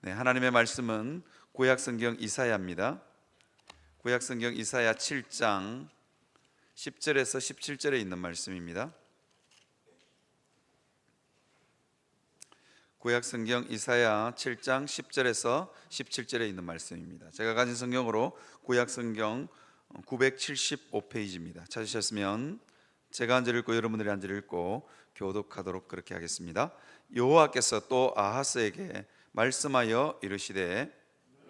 네, 하나님의 말씀은 구약성경 이사야입니다. 구약성경 이사야 7장 10절에서 17절에 있는 말씀입니다. 구약성경 이사야 7장 10절에서 17절에 있는 말씀입니다. 제가 가진 성경으로 구약성경 975페이지입니다. 찾으셨으면 제가 한 절 읽고 여러분들이 한 절 읽고 교독하도록 그렇게 하겠습니다. 여호와께서 또 아하스에게 말씀하여 이르시되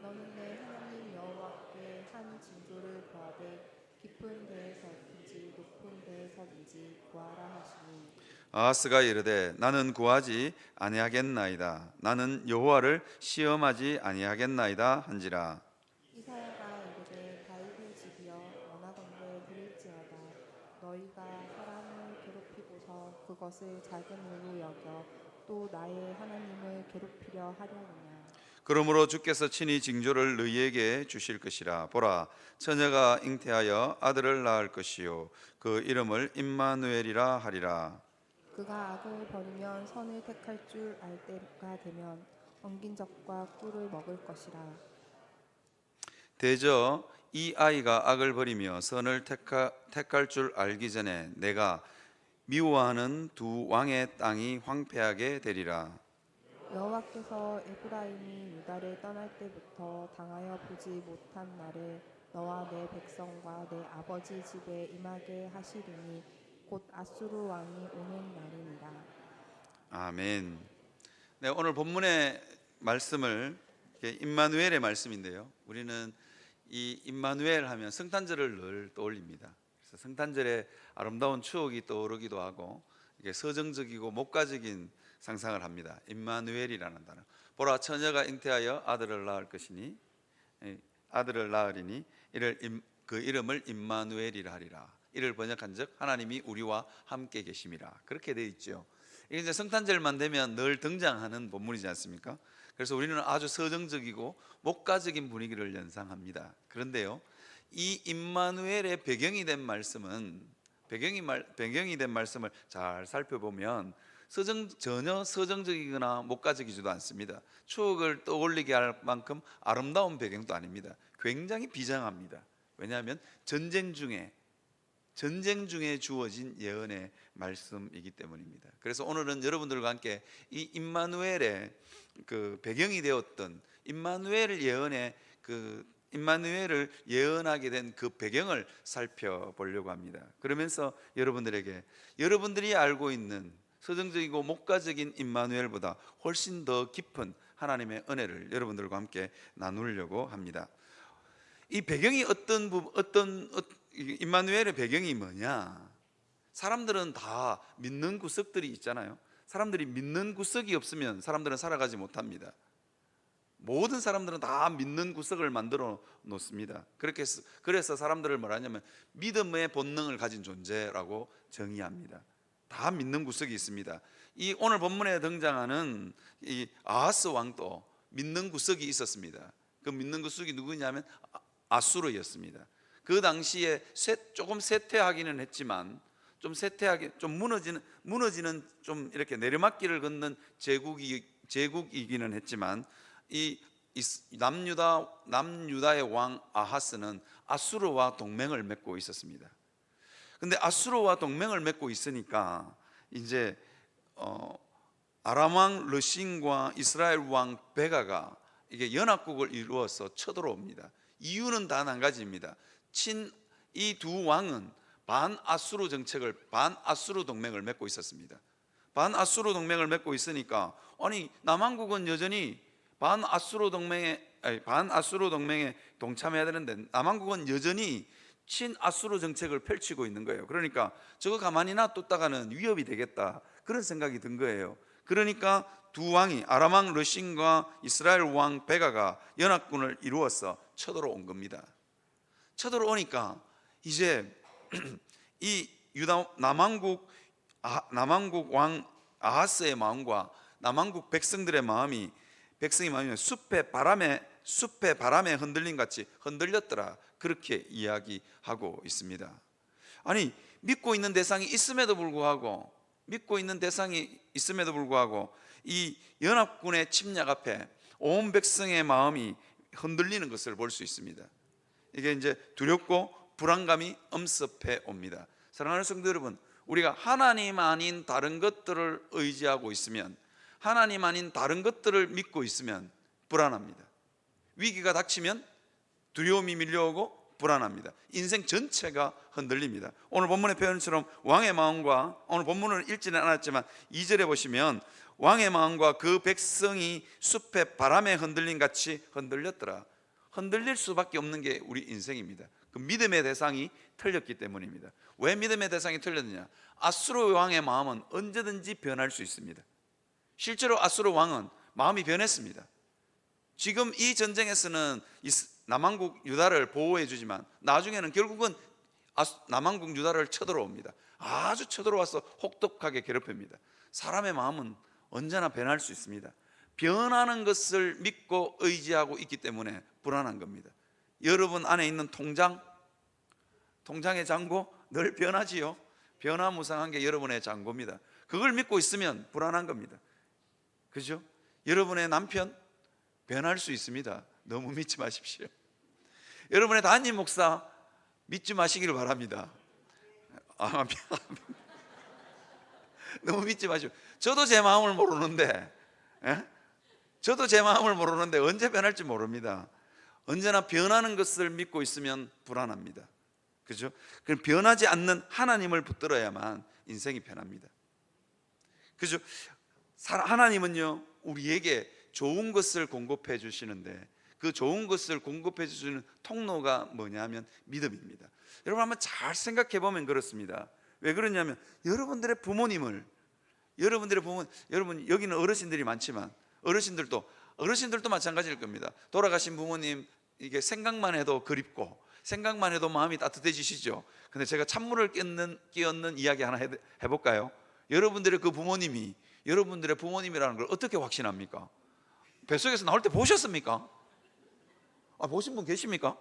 너는 내 하나님 여호와께 한 징조를 구하되 깊은 데에서든지 높은 데에서든지 구하라 하시니 아하스가 이르되 나는 구하지 아니하겠나이다. 나는 여호와를 시험하지 아니하겠나이다 한지라. 이사야가 이르되 다윗의 집이여 원하건대 들을지어다 너희가 사람을 괴롭히고서 그것을 작은 일로 여겨 또 나의 하나님을 괴롭히려 하려느냐. 그러므로 주께서 친히 징조를 너희에게 주실 것이라. 보라, 처녀가 잉태하여 아들을 낳을 것이요 그 이름을 임마누엘이라 하리라. 그가 악을 버리면 선을 택할 줄 알 때가 되면 엉긴 적과 꿀을 먹을 것이라. 대저 이 아이가 악을 버리며 선을 택할 줄 알기 전에 내가 미워하는 두 왕의 땅이 황폐하게 되리라. 여호와께서 에프라임이 유다를 떠날 때부터 당하여 보지 못한 날에 너와 내 백성과 내 아버지 집에 임하게 하시리니 곧 아수르 왕이 오는 날이니라. 아멘. 네, 오늘 본문의 말씀을 임마누엘의 말씀인데요. 우리는 이 임마누엘 하면 성탄절을 늘 떠올립니다. 그래서 성탄절에 아름다운 추억이 떠오르기도 하고 이게 서정적이고 목가적인 상상을 합니다. 임마누엘이라는 단어. 보라, 처녀가 잉태하여 아들을 낳을 것이니 아들을 낳으리니 그 이름을 임마누엘이라 하리라. 이를 번역한즉 하나님이 우리와 함께 계심이라. 그렇게 되어 있죠. 이게 이제 성탄절만 되면 늘 등장하는 본문이지 않습니까? 그래서 우리는 아주 서정적이고 목가적인 분위기를 연상합니다. 그런데요, 이 임마누엘의 배경이 된 말씀은 배경이 된 말씀을 잘 살펴보면 전혀 서정적이거나 목가적이지도 않습니다. 추억을 떠올리게 할 만큼 아름다운 배경도 아닙니다. 굉장히 비장합니다. 왜냐하면 전쟁 중에 주어진 예언의 말씀이기 때문입니다. 그래서 오늘은 여러분들과 함께 이 임마누엘의 그 배경이 되었던 임마누엘 예언의 임마누엘을 예언하게 된 그 배경을 살펴보려고 합니다. 그러면서 여러분들에게 여러분들이 알고 있는 서정적이고 목가적인 임마누엘보다 훨씬 더 깊은 하나님의 은혜를 여러분들과 함께 나누려고 합니다. 이 배경이 임마누엘의 배경이 뭐냐? 사람들은 다 믿는 구석들이 있잖아요. 사람들이 믿는 구석이 없으면 사람들은 살아가지 못합니다. 모든 사람들은 다 믿는 구석을 만들어 놓습니다. 그래서 사람들을 뭐라 하냐면 믿음의 본능을 가진 존재라고 정의합니다. 다 믿는 구석이 있습니다. 이 오늘 본문에 등장하는 이 아하스 왕도 믿는 구석이 있었습니다. 그 믿는 구석이 누구냐면 아수르였습니다. 그 당시에 조금 쇠퇴하기는 했지만 좀 무너지는 좀 이렇게 내리막길을 걷는 제국이기는 했지만 이 남유다의 왕 아하스는 아수르와 동맹을 맺고 있었습니다. 근데 아수르와 동맹을 맺고 있으니까 이제 아람 왕 르신과 이스라엘 왕 베가가 이게 연합국을 이루어서 쳐들어옵니다. 이유는 단 한 가지입니다. 이 두 왕은 반아수르 동맹을 맺고 있었습니다. 반아수르 동맹을 맺고 있으니까 아니 남한국은 여전히 반아수르 동맹에 동참해야 되는데 남한국은 여전히 친아수르 정책을 펼치고 있는 거예요. 그러니까 저거 가만히 놔뒀다가는 위협이 되겠다, 그런 생각이 든 거예요. 그러니까 두 왕이 아람 왕 르신과 이스라엘 왕 베가가 연합군을 이루어서 쳐들어온 겁니다. 쳐들어오니까 이제 이 남왕국 왕 아하스의 마음과 남왕국 백성들의 마음이 숲의 바람에 흔들림 같이 흔들렸더라, 그렇게 이야기하고 있습니다. 아니 믿고 있는 대상이 있음에도 불구하고 이 연합군의 침략 앞에 온 백성의 마음이 흔들리는 것을 볼 수 있습니다. 이게 이제 두렵고 불안감이 엄습해 옵니다. 사랑하는 성도 여러분, 우리가 하나님 아닌 다른 것들을 의지하고 있으면, 하나님 아닌 다른 것들을 믿고 있으면 불안합니다. 위기가 닥치면 두려움이 밀려오고 불안합니다. 인생 전체가 흔들립니다. 오늘 본문의 표현처럼 왕의 마음과, 오늘 본문을 읽지는 않았지만 2절에 보시면 왕의 마음과 그 백성이 숲의 바람에 흔들림 같이 흔들렸더라. 흔들릴 수밖에 없는 게 우리 인생입니다. 그 믿음의 대상이 틀렸기 때문입니다. 왜 믿음의 대상이 틀렸느냐? 아수르 왕의 마음은 언제든지 변할 수 있습니다. 실제로 아수르 왕은 마음이 변했습니다. 지금 이 전쟁에서는 남왕국 유다를 보호해 주지만 나중에는 결국은 남왕국 유다를 쳐들어옵니다. 아주 쳐들어와서 혹독하게 괴롭힙니다. 사람의 마음은 언제나 변할 수 있습니다. 변하는 것을 믿고 의지하고 있기 때문에 불안한 겁니다. 여러분 안에 있는 통장의 잔고 늘 변하지요. 변화무쌍한 게 여러분의 잔고입니다. 그걸 믿고 있으면 불안한 겁니다. 그죠? 여러분의 남편 변할 수 있습니다. 너무 믿지 마십시오. 여러분의 담임 목사 믿지 마시기를 바랍니다. 너무 믿지 마십시오. 저도 제 마음을 모르는데, 저도 제 마음을 모르는데 언제 변할지 모릅니다. 언제나 변하는 것을 믿고 있으면 불안합니다. 그죠? 그럼 변하지 않는 하나님을 붙들어야만 인생이 편합니다. 그죠? 하나님은요, 우리에게 좋은 것을 공급해 주시는데 그 좋은 것을 공급해 주시는 통로가 뭐냐면 믿음입니다. 여러분 한번 잘 생각해 보면 그렇습니다. 왜 그러냐면 여러분들의 부모님, 여러분 여기는 어르신들이 많지만 어르신들도 마찬가지일 겁니다. 돌아가신 부모님 이게 생각만 해도 그립고 생각만 해도 마음이 따뜻해지시죠. 근데 제가 찬물을 끼얹는 이야기 하나 해볼까요? 여러분들의 그 부모님이 여러분들의 부모님이라는 걸 어떻게 확신합니까? 뱃속에서 나올 때 보셨습니까? 보신 분 계십니까?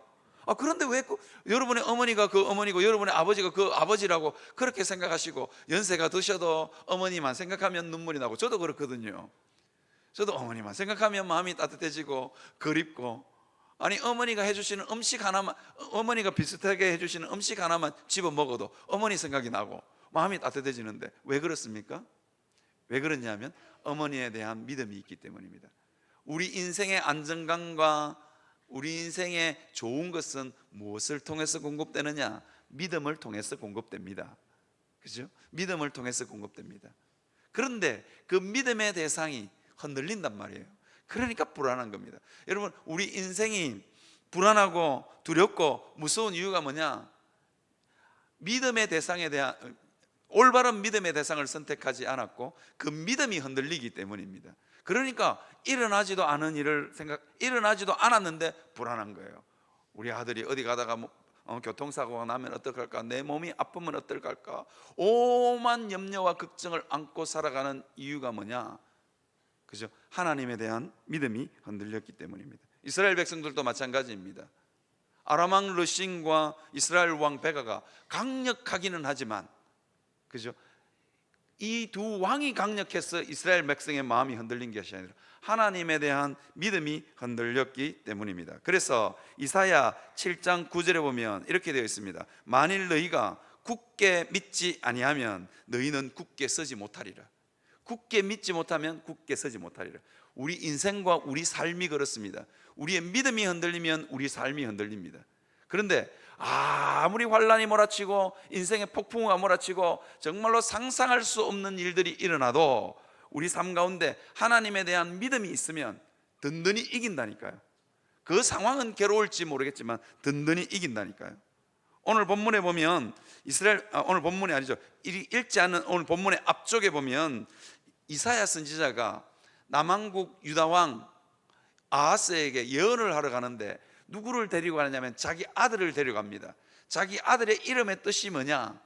그런데 왜 여러분의 어머니가 그 어머니고 여러분의 아버지가 그 아버지라고 그렇게 생각하시고 연세가 드셔도 어머니만 생각하면 눈물이 나고, 저도 그렇거든요. 저도 어머니만 생각하면 마음이 따뜻해지고 그립고, 어머니가 해주시는 음식 하나만, 어머니가 비슷하게 해주시는 음식 하나만 집어 먹어도 어머니 생각이 나고 마음이 따뜻해지는데 왜 그렇습니까? 왜 그러냐면 어머니에 대한 믿음이 있기 때문입니다. 우리 인생의 안정감과 우리 인생의 좋은 것은 무엇을 통해서 공급되느냐? 믿음을 통해서 공급됩니다. 그죠? 믿음을 통해서 공급됩니다. 그런데 그 믿음의 대상이 흔들린단 말이에요. 그러니까 불안한 겁니다. 여러분, 우리 인생이 불안하고 두렵고 무서운 이유가 뭐냐? 믿음의 대상에 대한 올바른 믿음의 대상을 선택하지 않았고 그 믿음이 흔들리기 때문입니다. 그러니까 일어나지도 않았는데 불안한 거예요. 우리 아들이 어디 가다가 교통사고가 나면 어떡할까? 내 몸이 아프면 어떨까? 오만 염려와 걱정을 안고 살아가는 이유가 뭐냐? 그죠? 하나님에 대한 믿음이 흔들렸기 때문입니다. 이스라엘 백성들도 마찬가지입니다. 아람 왕 르신과 이스라엘 왕 베가가 강력하기는 하지만, 그죠? 이 두 왕이 강력해서 이스라엘 백성의 마음이 흔들린 것이 아니라 하나님에 대한 믿음이 흔들렸기 때문입니다. 그래서 이사야 7장 9절에 보면 이렇게 되어 있습니다. 만일 너희가 굳게 믿지 아니하면 너희는 굳게 서지 못하리라. 굳게 믿지 못하면 굳게 서지 못하리라. 우리 인생과 우리 삶이 그렇습니다. 우리의 믿음이 흔들리면 우리 삶이 흔들립니다. 그런데 아무리 환란이 몰아치고 인생의 폭풍우가 몰아치고 정말로 상상할 수 없는 일들이 일어나도 우리 삶 가운데 하나님에 대한 믿음이 있으면 든든히 이긴다니까요. 그 상황은 괴로울지 모르겠지만 든든히 이긴다니까요. 오늘 본문에 보면 오늘 본문이 아니죠. 읽지 않는 오늘 본문의 앞쪽에 보면 이사야 선지자가 남왕국 유다 왕 아하스에게 예언을 하러 가는데 누구를 데리고 가느냐면 자기 아들을 데려갑니다. 자기 아들의 이름의 뜻이 뭐냐?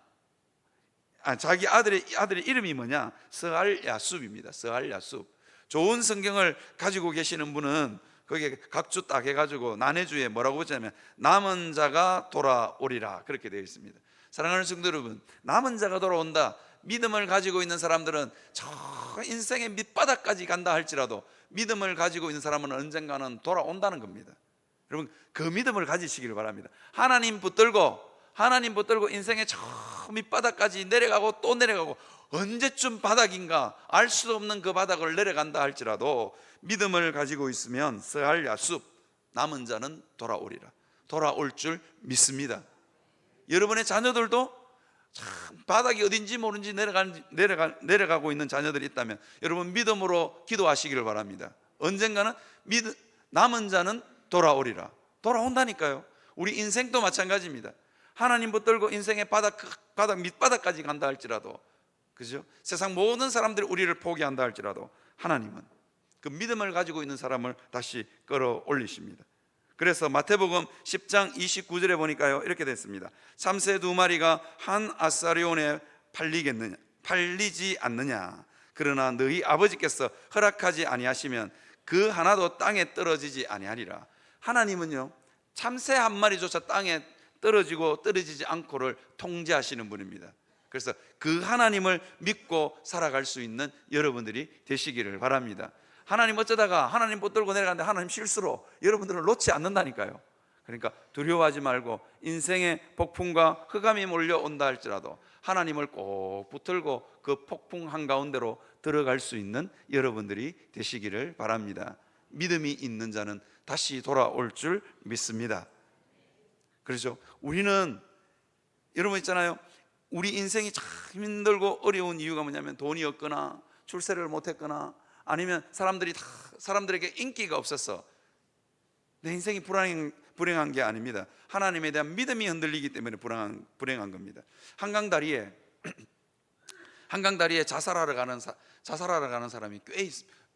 자기 아들의 이름이 뭐냐? 스알야숲입니다. 스알야숲. 좋은 성경을 가지고 계시는 분은 거기에 각주 딱 해가지고 난해주에 뭐라고 붙였냐면 남은 자가 돌아오리라, 그렇게 되어 있습니다. 사랑하는 성도 여러분, 남은 자가 돌아온다. 믿음을 가지고 있는 사람들은 저 인생의 밑바닥까지 간다 할지라도 믿음을 가지고 있는 사람은 언젠가는 돌아온다는 겁니다. 여러분, 그 믿음을 가지시기를 바랍니다. 하나님 붙들고 인생의 저 밑바닥까지 내려가고 또 내려가고, 언제쯤 바닥인가 알 수 없는 그 바닥을 내려간다 할지라도 믿음을 가지고 있으면 스할 야숲, 남은 자는 돌아오리라. 돌아올 줄 믿습니다. 여러분의 자녀들도 참 바닥이 어딘지 모르는지 내려가고 있는 자녀들이 있다면 여러분 믿음으로 기도하시기를 바랍니다. 언젠가는 남은 자는 돌아오리라. 돌아온다니까요. 우리 인생도 마찬가지입니다. 하나님 붙들고 인생의 바닥 밑바닥까지 간다 할지라도, 그죠? 세상 모든 사람들이 우리를 포기한다 할지라도 하나님은 그 믿음을 가지고 있는 사람을 다시 끌어올리십니다. 그래서 마태복음 10장 29절에 보니까요, 이렇게 됐습니다. 참새 2마리가 한 아사리온에 팔리지 않느냐? 그러나 너희 아버지께서 허락하지 아니하시면 그 하나도 땅에 떨어지지 아니하리라. 하나님은요, 참새 한 마리조차 땅에 떨어지지 않고를 통제하시는 분입니다. 그래서 그 하나님을 믿고 살아갈 수 있는 여러분들이 되시기를 바랍니다. 하나님 어쩌다가 하나님 붙들고 내려가는데 하나님 실수로 여러분들을 놓지 않는다니까요. 그러니까 두려워하지 말고 인생의 폭풍과 흑암이 몰려온다 할지라도 하나님을 꼭 붙들고 그 폭풍 한가운데로 들어갈 수 있는 여러분들이 되시기를 바랍니다. 믿음이 있는 자는 다시 돌아올 줄 믿습니다. 그렇죠? 우리는, 여러분 있잖아요, 우리 인생이 참 힘들고 어려운 이유가 뭐냐면 돈이 없거나 출세를 못했거나 아니면 사람들에게 인기가 없어서 내 인생이 불행한 게 아닙니다. 하나님에 대한 믿음이 흔들리기 때문에 불행한 겁니다. 한강다리에 자살하러 가는 사람이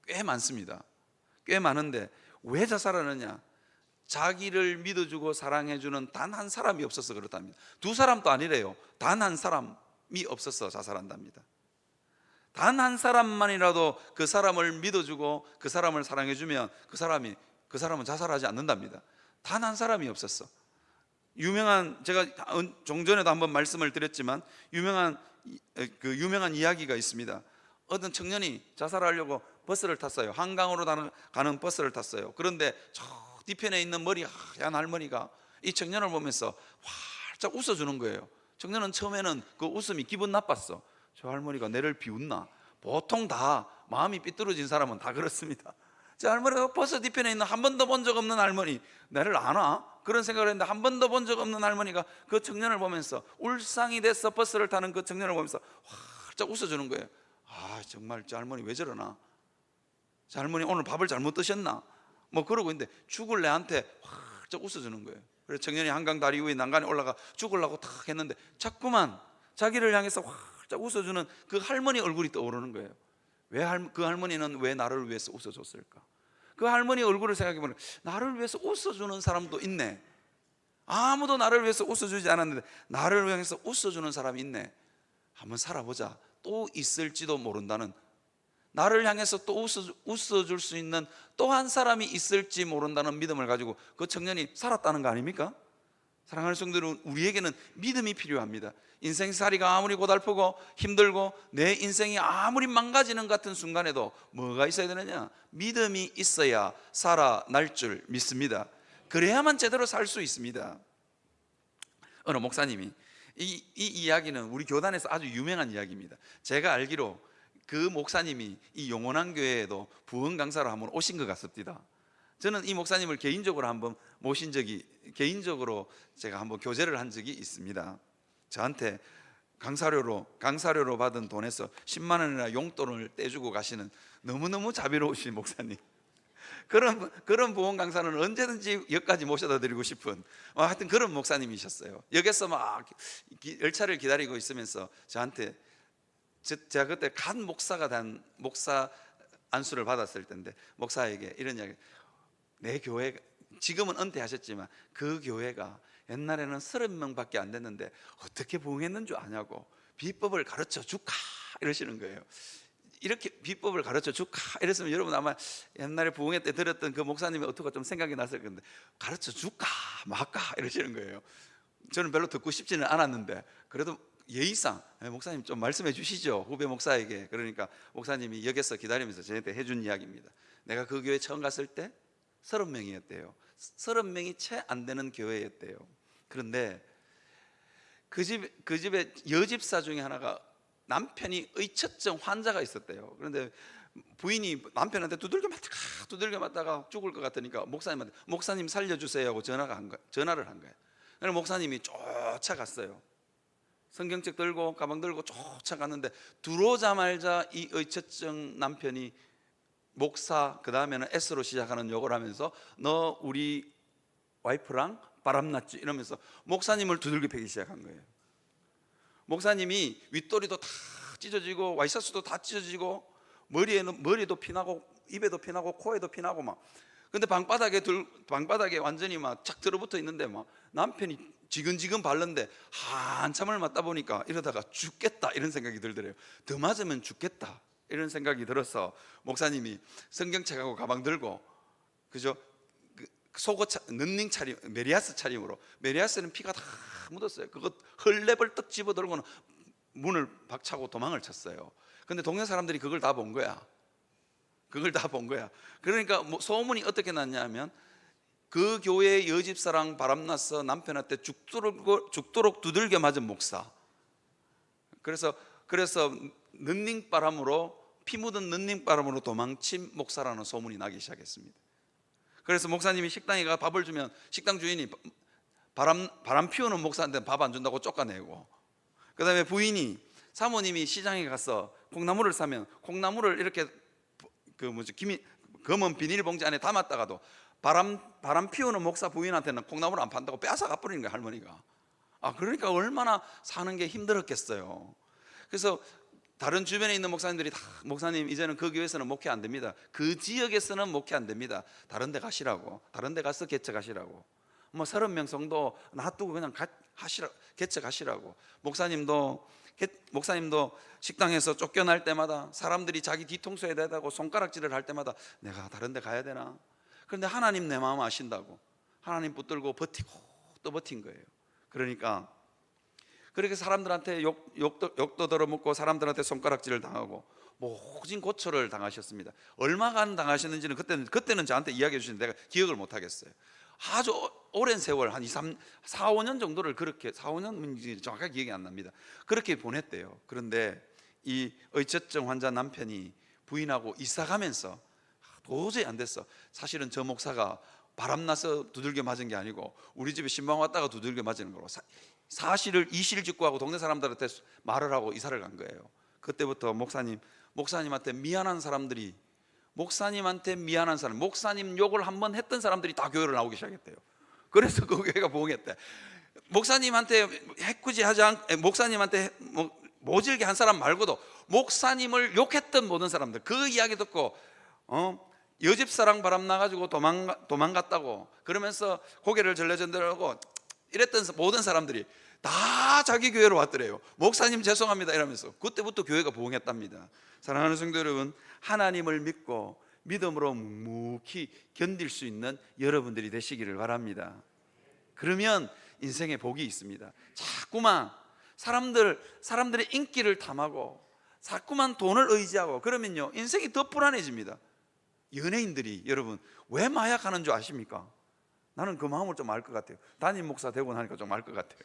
꽤 많습니다. 꽤 많은데 왜 자살하느냐? 자기를 믿어주고 사랑해주는 단 한 사람이 없어서 그렇답니다. 2사람도 아니래요. 단 한 사람이 없어서 자살한답니다. 단 한 사람만이라도 그 사람을 믿어주고 그 사람을 사랑해주면 그 사람은 자살하지 않는답니다. 단 한 사람이 없었어. 제가 종전에도 한번 말씀을 드렸지만 유명한 이야기가 있습니다. 어떤 청년이 자살하려고 버스를 탔어요. 한강으로 가는 버스를 탔어요. 그런데 저 뒤편에 있는 머리 하얀 할머니가 이 청년을 보면서 활짝 웃어주는 거예요. 청년은 처음에는 그 웃음이 기분 나빴어. 저 할머니가 내를 비웃나? 보통 다 마음이 삐뚤어진 사람은 다 그렇습니다. 저 할머니가 버스 뒤편에 있는 한 번도 본 적 없는 할머니, 나를 아나? 그런 생각을 했는데 한 번도 본 적 없는 할머니가 그 청년을 보면서, 울상이 돼서 버스를 타는 그 청년을 보면서 활짝 웃어주는 거예요. 아, 정말 저 할머니 왜 저러나? 저 할머니 오늘 밥을 잘못 드셨나? 뭐 그러고 있는데 죽을 애한테 활짝 웃어주는 거예요. 그래서 청년이 한강 다리 위에 난간에 올라가 죽으려고 탁 했는데 자꾸만 자기를 향해서 활짝 웃어주는 그 할머니 얼굴이 떠오르는 거예요. 그 할머니는 왜 나를 위해서 웃어줬을까? 그 할머니 얼굴을 생각해보면 나를 위해서 웃어주는 사람도 있네. 아무도 나를 위해서 웃어주지 않았는데 나를 위해서 웃어주는 사람이 있네. 한번 살아보자. 또 있을지도 모른다는, 나를 향해서 또 웃어줄 수 있는 또 한 사람이 있을지 모른다는 믿음을 가지고 그 청년이 살았다는 거 아닙니까? 사랑하는 성도들은, 우리에게는 믿음이 필요합니다. 인생살이가 아무리 고달프고 힘들고 내 인생이 아무리 망가지는 같은 순간에도 뭐가 있어야 되느냐? 믿음이 있어야 살아날 줄 믿습니다. 그래야만 제대로 살 수 있습니다. 어느 목사님이, 이 이야기는 우리 교단에서 아주 유명한 이야기입니다. 제가 알기로 그 목사님이 이 영원한 교회에도 부흥 강사로 한번 오신 것 같습니다. 저는 이 목사님을 개인적으로 한번 개인적으로 제가 한번 교제를 한 적이 있습니다. 저한테 강사료로 받은 돈에서 10만 원이나 용돈을 떼주고 가시는 너무너무 자비로우신 목사님. 그런 부흥 강사는 언제든지 여기까지 모셔다 드리고 싶은, 하여튼 그런 목사님이셨어요. 여기서 막 열차를 기다리고 있으면서 저한테, 제가 그때 간 목사가 된 목사 안수를 받았을 때인데 목사에게 이런 이야기, 내 교회가 지금은 은퇴하셨지만 그 교회가 옛날에는 30명밖에 안 됐는데 어떻게 부흥했는 줄 아냐고 비법을 가르쳐 줄까 이러시는 거예요. 이렇게 비법을 가르쳐 줄까 이랬으면 여러분 아마 옛날에 부흥회 때 들었던 그 목사님이 어떻게 좀 생각이 났을 건데, 가르쳐 줄까 말까 이러시는 거예요. 저는 별로 듣고 싶지는 않았는데 그래도 예의상 목사님 좀 말씀해 주시죠, 후배 목사에게. 그러니까 목사님이 역에서 기다리면서 저한테 해준 이야기입니다. 내가 그 교회 처음 갔을 때 30명이었대요. 30명이 채 안 되는 교회였대요. 그런데 그 집에 여집사 중에 하나가 남편이 의처증 환자가 있었대요. 그런데 부인이 남편한테 두들겨 맞다가 죽을 것 같으니까 목사님한테 목사님 살려주세요 하고 전화를 한 거예요. 그래서 목사님이 쫓아갔어요. 성경책 들고 가방 들고 쫓아갔는데 들어오자마자 이 의처증 남편이 목사, 그 다음에는 S로 시작하는 욕을 하면서 너 우리 와이프랑 바람났지 이러면서 목사님을 두들겨 패기 시작한 거예요. 목사님이 윗도리도 다 찢어지고 와이셔츠도 다 찢어지고 머리도 피나고 입에도 피나고 코에도 피나고 막. 근데 방바닥에 완전히 막 착 들어붙어 있는데 막 남편이 지근지근 바른데 한참을 맞다 보니까 이러다가 죽겠다 이런 생각이 들더래요. 더 맞으면 죽겠다 이런 생각이 들어서 목사님이 성경책하고 가방 들고 그죠? 속옷 런닝 차림, 메리아스 차림으로. 메리아스는 피가 다 묻었어요. 그거 헐레벌떡 집어들고는 문을 박차고 도망을 쳤어요. 근데 동네 사람들이 그걸 다 본 거야. 그러니까 뭐 소문이 어떻게 났냐면 그 교회 여집사랑 바람나서 남편한테 죽도록 두들겨 맞은 목사. 그래서 피 묻은 런닝바람으로 도망친 목사라는 소문이 나기 시작했습니다. 그래서 목사님이 식당에 가 밥을 주면 식당 주인이 바람 피우는 목사한테 밥 안 준다고 쫓아내고, 그 다음에 부인이 사모님이 시장에 가서 콩나물을 사면 콩나물을 이렇게 검은 비닐봉지 안에 담았다가도 바람 피우는 목사 부인한테는 콩나물 안 판다고 빼앗아 가버리는 거야, 할머니가. 그러니까 얼마나 사는 게 힘들었겠어요. 그래서 다른 주변에 있는 목사님들이 다 목사님 이제는 그 교회에서는 목회 안 됩니다, 그 지역에서는 목회 안 됩니다, 다른 데 가시라고, 다른 데 가서 개척하시라고, 뭐 30명 성도 놔두고 그냥 개척하시라고. 목사님도 식당에서 쫓겨날 때마다 사람들이 자기 뒤통수에 대다고 손가락질을 할 때마다 내가 다른 데 가야 되나. 그런데 하나님 내 마음 아신다고 하나님 붙들고 버티고 또 버틴 거예요. 그러니까 그렇게 사람들한테 욕도 들어먹고 사람들한테 손가락질을 당하고 모진 고초를 당하셨습니다. 얼마간 당하셨는지는 그때는 저한테 이야기해 주시는데 내가 기억을 못 하겠어요. 아주 오랜 세월, 한 4, 5년 정도를 그렇게, 4, 5년 정확하게 기억이 안 납니다. 그렇게 보냈대요. 그런데 이 의처증 환자 남편이 부인하고 이사 가면서 도저히 안 됐어. 사실은 저 목사가 바람나서 두들겨 맞은 게 아니고 우리 집에 신방 왔다가 두들겨 맞은 거로 사실을 이실직고하고 동네 사람들한테 말을 하고 이사를 간 거예요. 그때부터 목사님한테 미안한 사람, 목사님 욕을 한번 했던 사람들이 다 교회로 나오기 시작했대요. 그래서 그 교회가 부흥했대. 목사님한테 목사님한테 모질게 한 사람 말고도 목사님을 욕했던 모든 사람들, 그 이야기 듣고 여집사랑 바람 나가지고 도망갔다고 그러면서 고개를 절레절레하고 이랬던 모든 사람들이 다 자기 교회로 왔더래요. 목사님 죄송합니다 이러면서. 그때부터 교회가 부흥했답니다. 사랑하는 성도 여러분, 하나님을 믿고 믿음으로 묵묵히 견딜 수 있는 여러분들이 되시기를 바랍니다. 그러면 인생에 복이 있습니다. 자꾸만 사람들의 인기를 탐하고 자꾸만 돈을 의지하고 그러면요 인생이 더 불안해집니다. 연예인들이 여러분 왜 마약하는 줄 아십니까? 나는 그 마음을 좀 알 것 같아요. 담임 목사 되고 나니까 좀 알 것 같아요.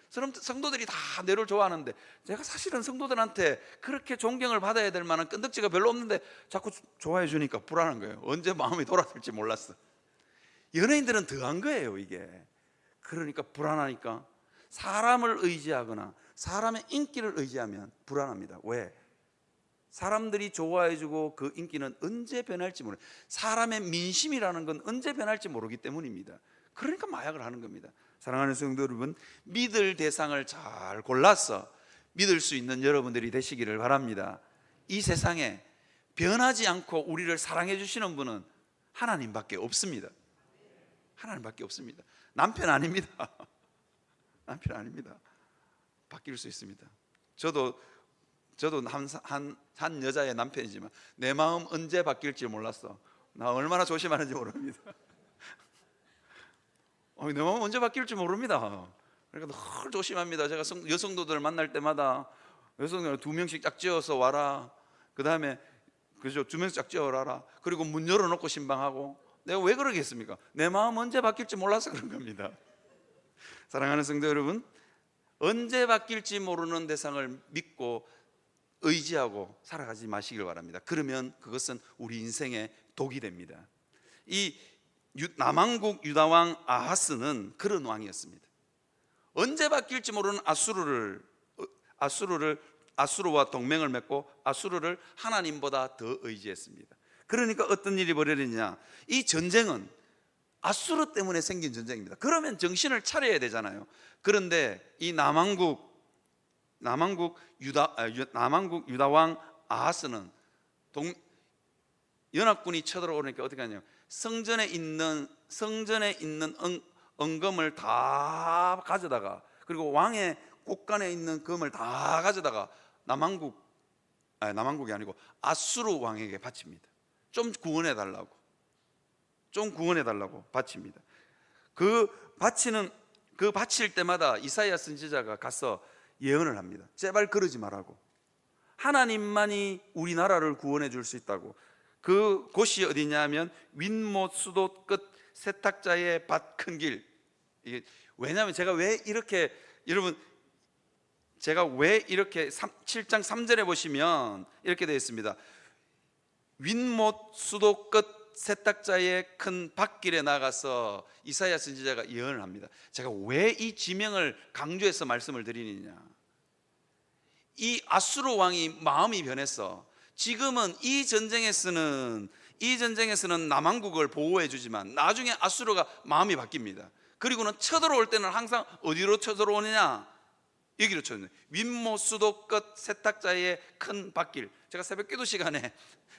성도들이 다 내를 좋아하는데 제가 사실은 성도들한테 그렇게 존경을 받아야 될 만한 끈덕지가 별로 없는데 자꾸 좋아해 주니까 불안한 거예요. 언제 마음이 돌아설지 몰랐어. 연예인들은 더한 거예요 이게. 그러니까 불안하니까 사람을 의지하거나 사람의 인기를 의지하면 불안합니다. 왜? 사람들이 좋아해주고 그 인기는 언제 변할지 모르는, 사람의 민심이라는 건 언제 변할지 모르기 때문입니다. 그러니까 마약을 하는 겁니다. 사랑하는 성도 여러분, 믿을 대상을 잘 골라서 믿을 수 있는 여러분들이 되시기를 바랍니다. 이 세상에 변하지 않고 우리를 사랑해 주시는 분은 하나님밖에 없습니다. 하나님밖에 없습니다. 남편 아닙니다. 남편 아닙니다. 바뀔 수 있습니다. 저도 한 여자의 남편이지만 내 마음 언제 바뀔지 몰랐어. 나 얼마나 조심하는지 모릅니다. 내 마음 언제 바뀔지 모릅니다. 그러니까 늘 조심합니다. 제가 여성도들 만날 때마다 여성들 2명씩 짝지어서 와라. 그 다음에 그죠, 2명씩 짝지어라. 그리고 문 열어놓고 신방하고. 내가 왜 그러겠습니까? 내 마음 언제 바뀔지 몰라서 그런 겁니다. 사랑하는 성도 여러분, 언제 바뀔지 모르는 대상을 믿고 의지하고 살아가지 마시길 바랍니다. 그러면 그것은 우리 인생의 독이 됩니다. 이 남왕국 유다왕 아하스는 그런 왕이었습니다. 언제 바뀔지 모르는 아수르와 동맹을 맺고 아수르를 하나님보다 더 의지했습니다. 그러니까 어떤 일이 벌어지냐, 이 전쟁은 아수르 때문에 생긴 전쟁입니다. 그러면 정신을 차려야 되잖아요. 그런데 이 남왕국 유다왕 아하스는 연합군이 쳐들어오니까 어떻게 하냐면 성전에 있는 은금을 다 가져다가, 그리고 왕의 곳간에 있는 금을 다 가져다가 남왕국이 아니고 아수르 왕에게 바칩니다. 좀 구원해 달라고 바칩니다. 그 바칠 때마다 이사야 선지자가 가서 예언을 합니다. 제발 그러지 말라고. 하나님만이 우리나라를 구원해 줄 수 있다고. 그 곳이 어디냐면 윗못 수도 끝 세탁자의 밭 큰 길. 이게 왜냐하면 제가 왜 이렇게 7장 3절에 보시면 이렇게 되어 있습니다. 윗못 수도 끝 세탁자의 큰 밭길에 나가서 이사야 선지자가 예언을 합니다. 제가 왜 이 지명을 강조해서 말씀을 드리느냐, 이 아수르 왕이 마음이 변했어. 지금은 이 전쟁에서는 남왕국을 보호해 주지만 나중에 아수르가 마음이 바뀝니다. 그리고는 쳐들어올 때는 항상 어디로 쳐들어오느냐, 여기로 쳐들어오느냐, 윗못 수도 끝 세탁자의 큰 밭길. 제가 새벽 기도 시간에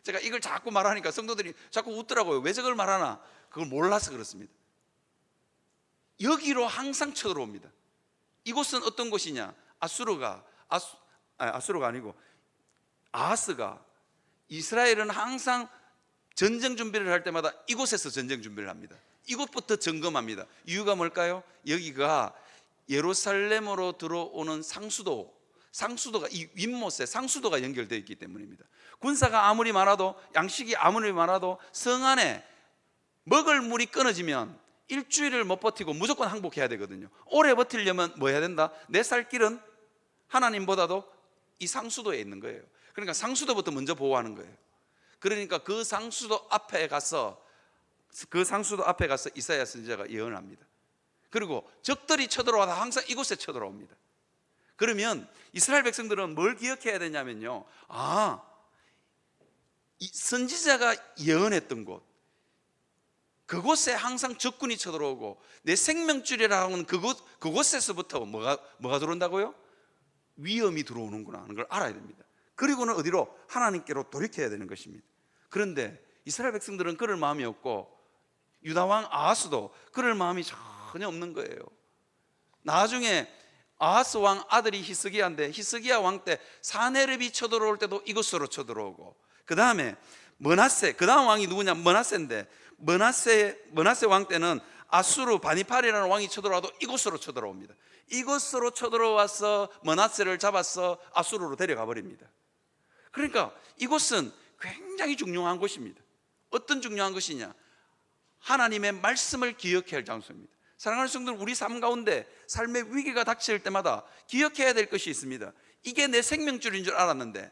제가 이걸 자꾸 말하니까 성도들이 자꾸 웃더라고요. 왜 저걸 말하나? 그걸 몰라서 그렇습니다. 여기로 항상 쳐들어옵니다. 이곳은 어떤 곳이냐, 아수르가 아니고 아하스가, 이스라엘은 항상 전쟁 준비를 할 때마다 이곳에서 전쟁 준비를 합니다. 이곳부터 점검합니다. 이유가 뭘까요? 여기가 예루살렘으로 들어오는 상수도가 이 윗못에 상수도가 연결되어 있기 때문입니다. 군사가 아무리 많아도, 양식이 아무리 많아도 성 안에 먹을 물이 끊어지면 일주일을 못 버티고 무조건 항복해야 되거든요. 오래 버티려면 뭐 해야 된다? 내 살 길은 하나님보다도 이 상수도에 있는 거예요. 그러니까 상수도부터 먼저 보호하는 거예요. 그러니까 그 상수도 앞에 가서 이사야 선지자가 예언을 합니다. 그리고 적들이 쳐들어와서 항상 이곳에 쳐들어옵니다. 그러면 이스라엘 백성들은 뭘 기억해야 되냐면요, 이 선지자가 예언했던 곳, 그곳에 항상 적군이 쳐들어오고 내 생명줄이라고 하는 그곳에서부터 뭐가 들어온다고요? 위험이 들어오는구나 하는 걸 알아야 됩니다. 그리고는 어디로? 하나님께로 돌이켜야 되는 것입니다. 그런데 이스라엘 백성들은 그럴 마음이 없고 유다왕 아하스도 그럴 마음이 전혀 없는 거예요. 나중에 아하스 왕 아들이 히스기야인데, 히스기야 왕 때 사네립이 쳐들어올 때도 이곳으로 쳐들어오고, 그 다음에 그 다음 왕이 누구냐? 머나세인데, 머나세 왕 때는 아수르 바니팔이라는 왕이 쳐들어와도 이곳으로 쳐들어옵니다. 이곳으로 쳐들어와서 머나세를 잡아서 아수르로 데려가 버립니다. 그러니까 이곳은 굉장히 중요한 곳입니다. 어떤 중요한 것이냐? 하나님의 말씀을 기억해야 할 장소입니다. 사랑하는 성도들, 우리 삶 가운데 삶의 위기가 닥칠 때마다 기억해야 될 것이 있습니다. 이게 내 생명줄인 줄 알았는데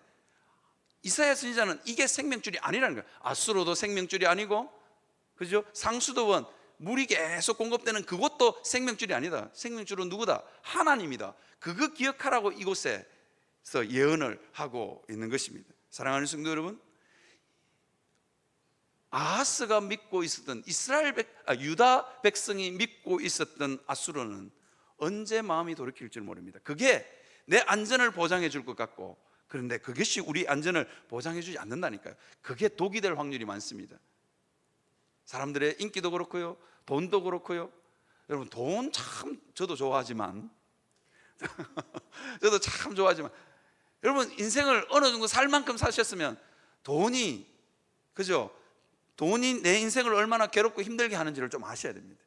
이사야 선지자는 이게 생명줄이 아니라는 거예요. 아수르도 생명줄이 아니고, 그죠? 상수도원 물이 계속 공급되는 그것도 생명줄이 아니다. 생명줄은 누구다? 하나님이다. 그거 기억하라고 이곳에서 예언을 하고 있는 것입니다. 사랑하는 성도 여러분, 아하스가 믿고 있었던 유다 백성이 믿고 있었던 아수르는 언제 마음이 돌이킬지 모릅니다. 그게 내 안전을 보장해 줄 것 같고, 그런데 그것이 우리 안전을 보장해 주지 않는다니까요. 그게 독이 될 확률이 많습니다. 사람들의 인기도 그렇고요, 돈도 그렇고요. 여러분, 돈 참 저도 좋아하지만 여러분, 인생을 어느 정도 살 만큼 사셨으면 돈이 내 인생을 얼마나 괴롭고 힘들게 하는지를 좀 아셔야 됩니다.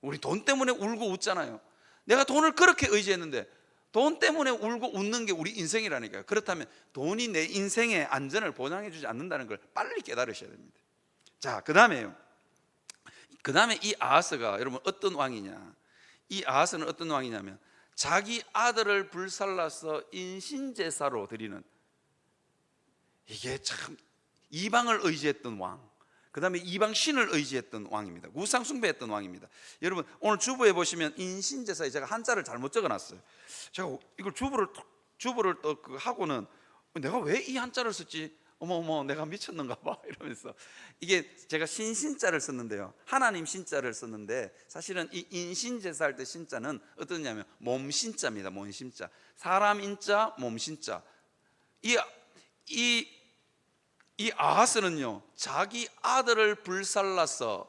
우리 돈 때문에 울고 웃잖아요. 내가 돈을 그렇게 의지했는데 돈 때문에 울고 웃는 게 우리 인생이라니까요. 그렇다면 돈이 내 인생의 안전을 보장해 주지 않는다는 걸 빨리 깨달으셔야 됩니다. 자, 그 다음에 이 아하스가 여러분 어떤 왕이냐? 이 아하스는 어떤 왕이냐면 자기 아들을 불살라서 인신제사로 드리는, 이게 참 이방을 의지했던 왕, 그 다음에 이방 신을 의지했던 왕입니다. 우상 숭배했던 왕입니다. 여러분 오늘 주보에 보시면 인신제사에 제가 한자를 잘못 적어놨어요. 제가 이걸 주보를 또 하고는 내가 왜 이 한자를 썼지? 어머 내가 미쳤는가 봐 이러면서, 이게 제가 신자를 썼는데요, 하나님 신자를 썼는데 사실은 이 인신제사 할 때 신자는 어떠냐면 몸신자입니다. 몸신자, 사람 인자 몸신자. 이 아하스는요 자기 아들을 불살라서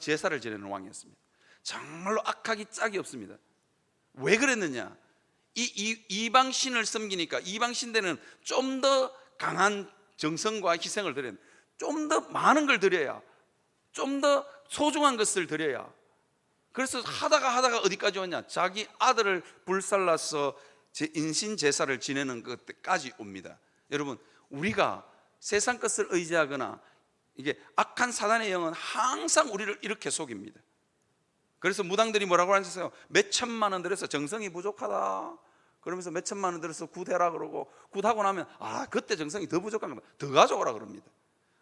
제사를 지내는 왕이었습니다. 정말로 악하기 짝이 없습니다. 왜 그랬느냐? 이방 신을 섬기니까 이방 신대는 좀 더 강한 정성과 희생을 드려야, 좀 더 많은 걸 드려야, 좀 더 소중한 것을 드려야. 그래서 하다가 어디까지 왔냐? 자기 아들을 불살라서 인신 제사를 지내는 것까지 옵니다. 여러분 우리가 세상 것을 의지하거나 이게 악한 사단의 영은 항상 우리를 이렇게 속입니다. 그래서 무당들이 뭐라고 하셨어요? 몇 천만 원 들여서 정성이 부족하다 그러면서 몇 천만 원 들여서 굿해라 그러고, 굿하고 나면 그때 정성이 더 부족한 거면 더 가져오라 그럽니다.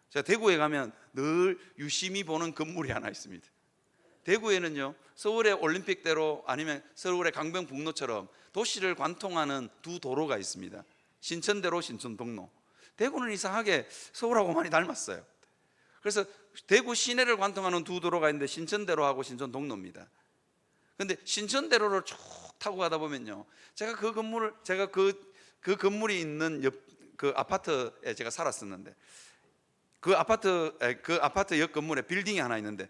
제가 대구에 가면 늘 유심히 보는 건물이 하나 있습니다. 대구에는요 서울의 올림픽대로 아니면 서울의 강변북로처럼 도시를 관통하는 두 도로가 있습니다. 신천대로, 신천동로. 대구는 이상하게 서울하고 많이 닮았어요. 그래서 대구 시내를 관통하는 두 도로가 있는데 신천대로하고 신천동로입니다. 그런데 신천대로를 쭉 타고 가다 보면요, 제가 그 건물이 있는 그 아파트에 제가 살았었는데, 그 아파트 옆 건물에 빌딩이 하나 있는데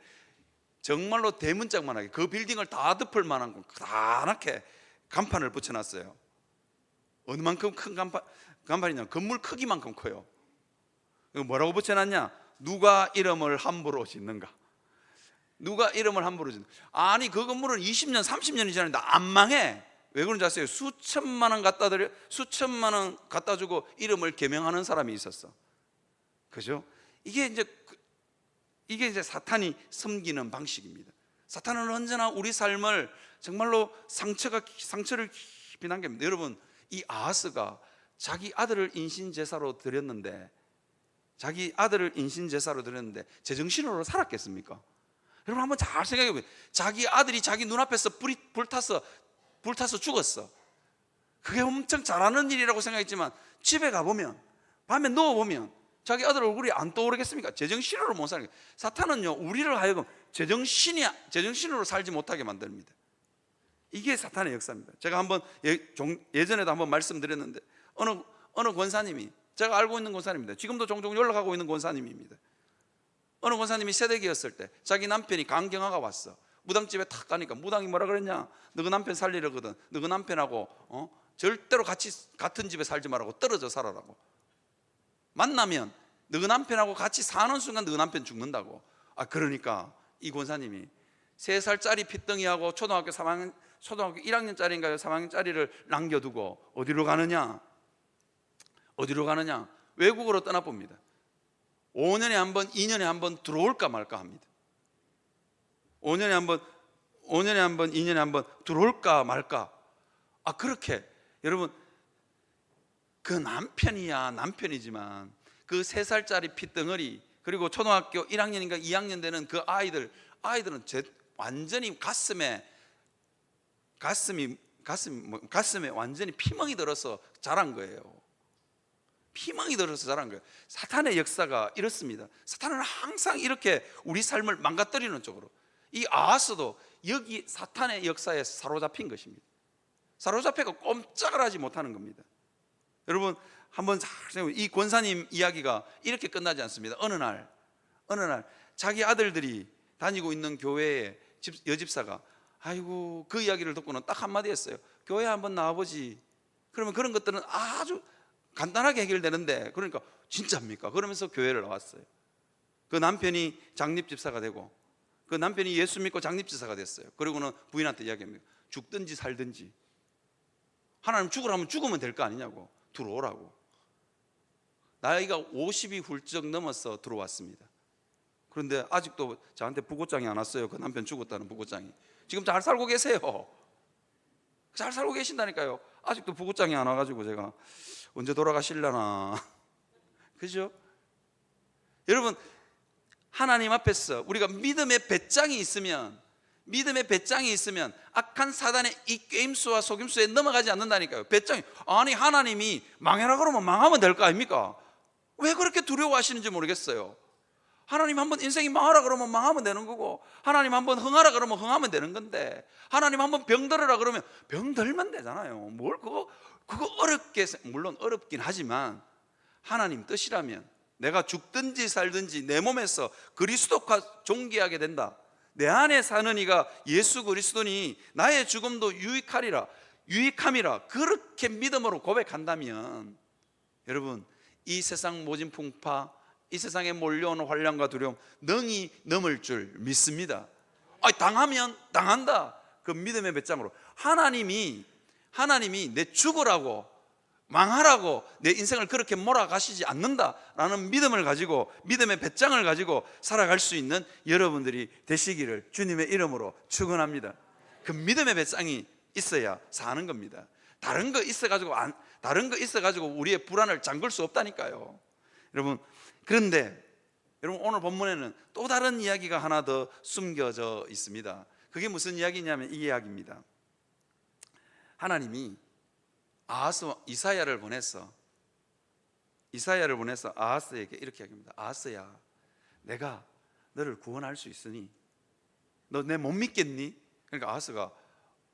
정말로 대문짝만하게 그 빌딩을 다 덮을 만한 다랗게 간판을 붙여놨어요. 얼마만큼 큰 간판이냐? 건물 크기만큼 커요. 뭐라고 붙여놨냐? 누가 이름을 함부로 짓는가? 누가 이름을 함부로 짓는가? 아니 그 건물은 20년 30년이 지났는데 안 망해. 왜 그런지 아세요? 수천만 원 갖다 주고 이름을 개명하는 사람이 있었어. 그죠? 이게 이제 사탄이 섬기는 방식입니다. 사탄은 언제나 우리 삶을 정말로 상처를 깊이 남깁니다. 여러분 이 아하스가 자기 아들을 인신제사로 드렸는데 제정신으로 살았겠습니까? 여러분 한번 잘 생각해 보세요. 자기 아들이 자기 눈앞에서 불타서 죽었어. 그게 엄청 잘하는 일이라고 생각했지만 집에 가보면, 밤에 누워보면 자기 아들 얼굴이 안 떠오르겠습니까? 제정신으로 못 살게. 사탄은요 우리를 하여금 제정신으로 살지 못하게 만듭니다. 이게 사탄의 역사입니다. 제가 한번 예전에도 한번 말씀드렸는데 어느 권사님이, 제가 알고 있는 권사님입니다. 지금도 종종 연락하고 있는 권사님입니다. 어느 권사님이 새댁이었을 때 자기 남편이 간경화가 왔어. 무당집에 탁 가니까 무당이 뭐라 그랬냐? 너 그 남편 살리려거든. 너 그 남편하고 절대로 같은 집에 살지 말라고, 떨어져 살아라고. 만나면 너 그 남편하고 같이 사는 순간 너 그 남편 죽는다고. 그러니까 이 권사님이 3살짜리 핏덩이하고 초등학교 1학년짜리인가요? 3학년짜리를 남겨두고 어디로 가느냐? 외국으로 떠나봅니다. 5년에 한 번, 2년에 한 번 들어올까 말까 합니다. 5년에 한 번, 2년에 한 번 들어올까 말까. 그렇게 여러분 그 남편이지만 그 3살짜리 핏덩어리, 그리고 초등학교 1학년인가 2학년 되는 그 아이들은 완전히 가슴에 완전히 피멍이 들어서 자란 거예요. 사탄의 역사가 이렇습니다. 사탄은 항상 이렇게 우리 삶을 망가뜨리는 쪽으로. 이 아하스도 여기 사탄의 역사에 사로잡힌 것입니다. 사로잡혀서 꼼짝을 하지 못하는 겁니다. 여러분 한번 이 권사님 이야기가 이렇게 끝나지 않습니다. 어느 날 자기 아들들이 다니고 있는 교회에 여집사가 그 이야기를 듣고는 딱 한마디 했어요. 교회 한번 나와보지. 그러면 그런 것들은 아주 간단하게 해결되는데, 그러니까 진짜입니까? 그러면서 교회를 나왔어요. 그 남편이 장립집사가 되고 그 그 남편이 예수 믿고 장립지사가 됐어요. 그리고는 부인한테 이야기합니다. 죽든지 살든지 하나님 죽으라면 죽으면 될 거 아니냐고, 들어오라고. 나이가 50이 훌쩍 넘어서 들어왔습니다. 그런데 아직도 저한테 부고장이 안 왔어요. 그 남편 죽었다는 부고장이. 지금 잘 살고 계세요. 잘 살고 계신다니까요. 아직도 부고장이 안 와가지고 제가 언제 돌아가실려나. 그죠? 여러분, 하나님 앞에서 우리가 믿음의 배짱이 있으면, 믿음의 배짱이 있으면 악한 사단의 이 게임수와 속임수에 넘어가지 않는다니까요. 배짱이, 아니 하나님이 망해라 그러면 망하면 될 거 아닙니까? 왜 그렇게 두려워하시는지 모르겠어요. 하나님 한번 인생이 망하라 그러면 망하면 되는 거고, 하나님 한번 흥하라 그러면 흥하면 되는 건데, 하나님 한번 병들으라 그러면 병들면 되잖아요. 뭘 그거 어렵게, 물론 어렵긴 하지만 하나님 뜻이라면 내가 죽든지 살든지 내 몸에서 그리스도가 존귀하게 된다, 내 안에 사는 이가 예수 그리스도니 나의 죽음도 유익함이라 그렇게 믿음으로 고백한다면, 여러분, 이 세상 모진 풍파, 이 세상에 몰려오는 환난과 두려움 능히 넘을 줄 믿습니다. 당하면 당한다, 그 믿음의 배짱으로 하나님이 내 죽으라고 망하라고 내 인생을 그렇게 몰아가시지 않는다라는 믿음을 가지고, 믿음의 배짱을 가지고 살아갈 수 있는 여러분들이 되시기를 주님의 이름으로 축원합니다. 그 믿음의 배짱이 있어야 사는 겁니다. 다른 거 있어가지고 우리의 불안을 잠글 수 없다니까요. 여러분, 그런데 여러분, 오늘 본문에는 또 다른 이야기가 하나 더 숨겨져 있습니다. 그게 무슨 이야기냐면 이 이야기입니다. 하나님이 이사야를 보내서 아하스에게 이렇게 이야기합니다. 아하스야, 내가 너를 구원할 수 있으니 너 내 못 믿겠니? 그러니까 아하스가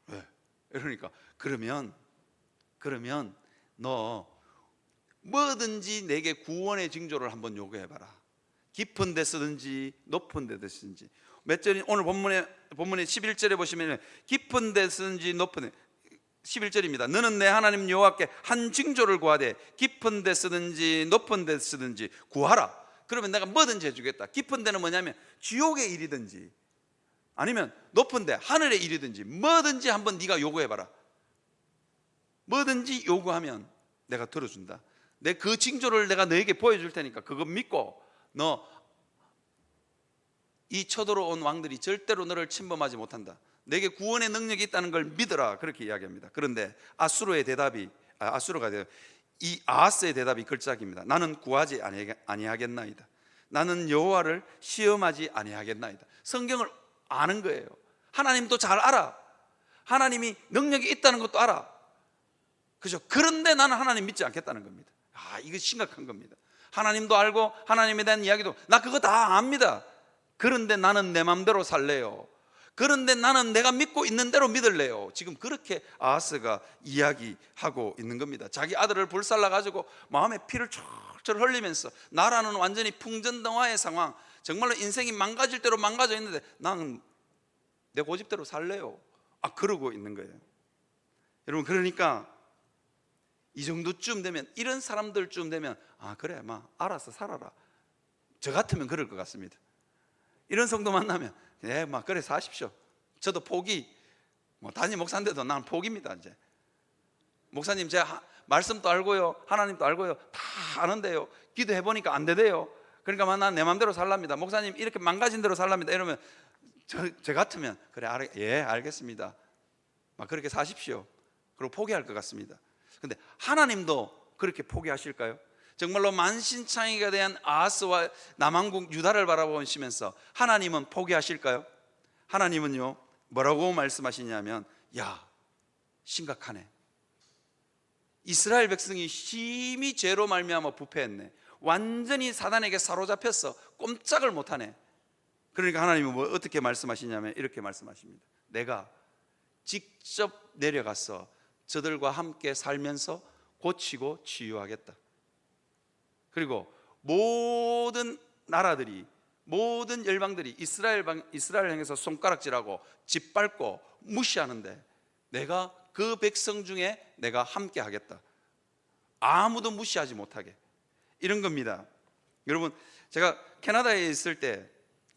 왜? 이러니까 그러면 너 뭐든지 내게 구원의 징조를 한번 요구해봐라. 깊은 데서든지 높은 데서든지. 몇 절이 오늘 본문의 11절에 보시면 깊은 데서든지 높은 데, 11절입니다. 너는 내 하나님 여호와께 한 징조를 구하되 깊은 데서든지 높은 데서든지 구하라. 그러면 내가 뭐든지 해주겠다. 깊은 데는 뭐냐면 지옥의 일이든지 아니면 높은 데 하늘의 일이든지 뭐든지 한번 네가 요구해봐라. 뭐든지 요구하면 내가 들어준다. 내 그 징조를 내가 너에게 보여줄 테니까 그거 믿고 너 이 쳐들어온 왕들이 절대로 너를 침범하지 못한다. 내게 구원의 능력이 있다는 걸 믿어라. 그렇게 이야기합니다. 그런데 아수르가 이 아하스의 대답이 걸작입니다. 나는 구하지 아니하겠나이다. 나는 여호와를 시험하지 아니하겠나이다. 성경을 아는 거예요. 하나님도 잘 알아. 하나님이 능력이 있다는 것도 알아. 그죠? 그런데 나는 하나님 믿지 않겠다는 겁니다. 이거 심각한 겁니다. 하나님도 알고 하나님에 대한 이야기도 나 그거 다 압니다. 그런데 나는 내 맘대로 살래요. 그런데 나는 내가 믿고 있는 대로 믿을래요. 지금 그렇게 아하스가 이야기하고 있는 겁니다. 자기 아들을 불살라 가지고 마음에 피를 철철 흘리면서 나라는 완전히 풍전등화의 상황, 정말로 인생이 망가질 대로 망가져 있는데 나는 내 고집대로 살래요. 그러고 있는 거예요. 여러분, 그러니까 이 정도쯤 되면, 이런 사람들쯤 되면 그래, 알아서 살아라. 저 같으면 그럴 것 같습니다. 이런 성도 만나면 그래 사십시오. 저도 포기. 단임 목사인데도 나는 포기입니다. 이제 목사님, 제가 말씀도 알고요, 하나님도 알고요, 다 아는데요, 기도해 보니까 안 되대요. 그러니까 난 내 마음대로 살랍니다. 목사님 이렇게 망가진 대로 살랍니다. 이러면 저 같으면 그래, 알겠습니다. 그렇게 사십시오. 그리고 포기할 것 같습니다. 근데 하나님도 그렇게 포기하실까요? 정말로 만신창이가 대한 아하스와 남왕국 유다를 바라보시면서 하나님은 포기하실까요? 하나님은요, 뭐라고 말씀하시냐면, 심각하네. 이스라엘 백성이 심히 죄로 말미암아 부패했네. 완전히 사단에게 사로잡혔어. 꼼짝을 못하네. 그러니까 하나님은 어떻게 말씀하시냐면 이렇게 말씀하십니다. 내가 직접 내려가서 저들과 함께 살면서 고치고 치유하겠다. 그리고 모든 나라들이, 모든 열방들이 이스라엘 향해서 손가락질하고 짓밟고 무시하는데 내가 그 백성 중에 내가 함께 하겠다. 아무도 무시하지 못하게. 이런 겁니다. 여러분, 제가 캐나다에 있을 때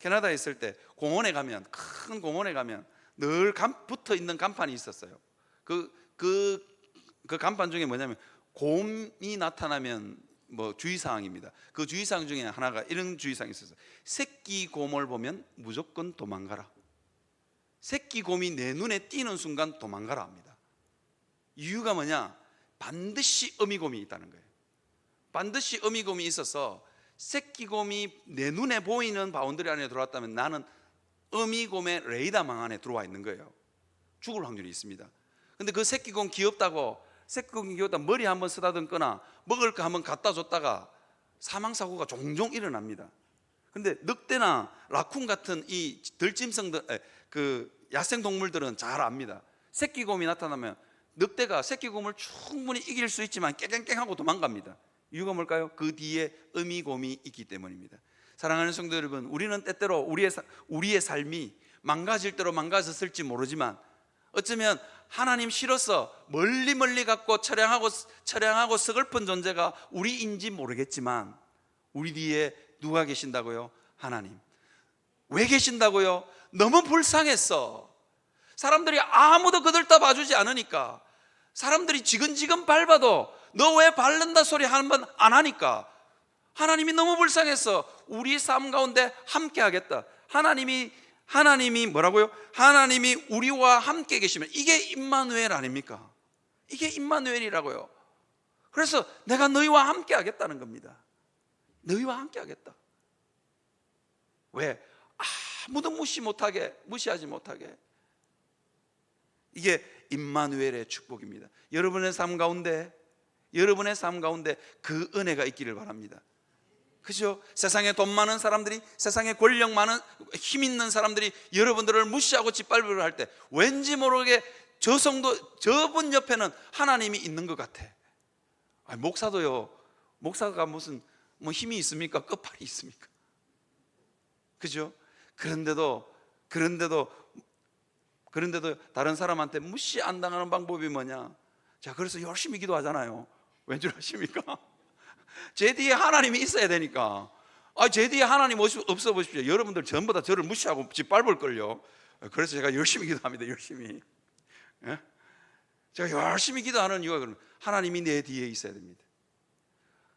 캐나다에 있을 때 공원에 가면, 큰 공원에 가면 늘 붙어 있는 간판이 있었어요. 그 간판 중에 뭐냐면 곰이 나타나면 뭐 주의사항입니다. 그 주의사항 중에 하나가 이런 주의사항이 있었어요. 새끼 곰을 보면 무조건 도망가라. 새끼 곰이 내 눈에 띄는 순간 도망가라 합니다. 이유가 뭐냐? 반드시 어미곰이 있다는 거예요. 반드시 어미곰이 있어서 새끼 곰이 내 눈에 보이는 바운더리 안에 들어왔다면 나는 어미곰의 레이더망 안에 들어와 있는 거예요. 죽을 확률이 있습니다. 근데 그 새끼 곰 귀엽다고, 새끼 곰 귀엽다 머리 한번 쓰다듬거나 먹을 거 한번 갖다 줬다가 사망사고가 종종 일어납니다. 근데 늑대나 라쿤 같은 이 들짐승들, 그 야생동물들은 잘 압니다. 새끼 곰이 나타나면 늑대가 새끼 곰을 충분히 이길 수 있지만 깨갱깽하고 도망갑니다. 이유가 뭘까요? 그 뒤에 어미곰이 있기 때문입니다. 사랑하는 성도 여러분, 우리는 때때로 우리의 삶이 망가질 대로 망가졌을지 모르지만 어쩌면 하나님 싫어서 멀리 갖고 처량하고 서글픈 존재가 우리인지 모르겠지만 우리 뒤에 누가 계신다고요? 하나님. 왜 계신다고요? 너무 불쌍했어. 사람들이 아무도 그들 다 봐주지 않으니까, 사람들이 지근지근 밟아도 너 왜 밟는다 소리 한 번 안 하니까 하나님이 너무 불쌍해서 우리 삶 가운데 함께 하겠다. 하나님이 뭐라고요? 하나님이 우리와 함께 계시면 이게 임마누엘 아닙니까? 이게 임마누엘이라고요. 그래서 내가 너희와 함께 하겠다는 겁니다. 너희와 함께 하겠다. 왜? 아무도 무시하지 못하게. 이게 임마누엘의 축복입니다. 여러분의 삶 가운데 그 은혜가 있기를 바랍니다. 그죠? 세상에 돈 많은 사람들이, 세상에 권력 많은, 힘 있는 사람들이 여러분들을 무시하고 짓밟으려 할 때 왠지 모르게 저분 옆에는 하나님이 있는 것 같아. 목사도요, 목사가 무슨 힘이 있습니까? 끝발이 있습니까? 그죠? 그런데도 다른 사람한테 무시 안 당하는 방법이 뭐냐? 자, 그래서 열심히 기도하잖아요. 왠 줄 아십니까? 제 뒤에 하나님이 있어야 되니까. 제 뒤에 하나님 없어 보십시오. 여러분들 전부 다 저를 무시하고 짓밟을걸요. 그래서 제가 열심히 기도합니다. 열심히. 예? 제가 열심히 기도하는 이유가 그런, 하나님이 내 뒤에 있어야 됩니다.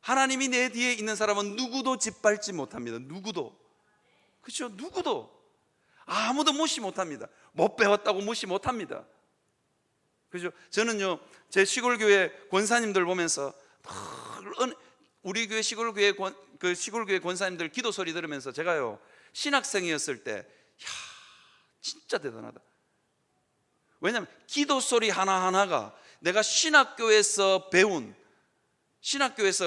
하나님이 내 뒤에 있는 사람은 누구도 짓밟지 못합니다. 누구도. 그렇죠? 누구도. 아무도 무시 못합니다. 못 배웠다고 무시 못합니다. 그죠? 저는요, 제 시골교회 권사님들 보면서 우리 교회 시골교회 권사님들 기도 소리 들으면서 제가요, 신학생이었을 때 진짜 대단하다. 왜냐하면 기도 소리 하나하나가 내가 신학교에서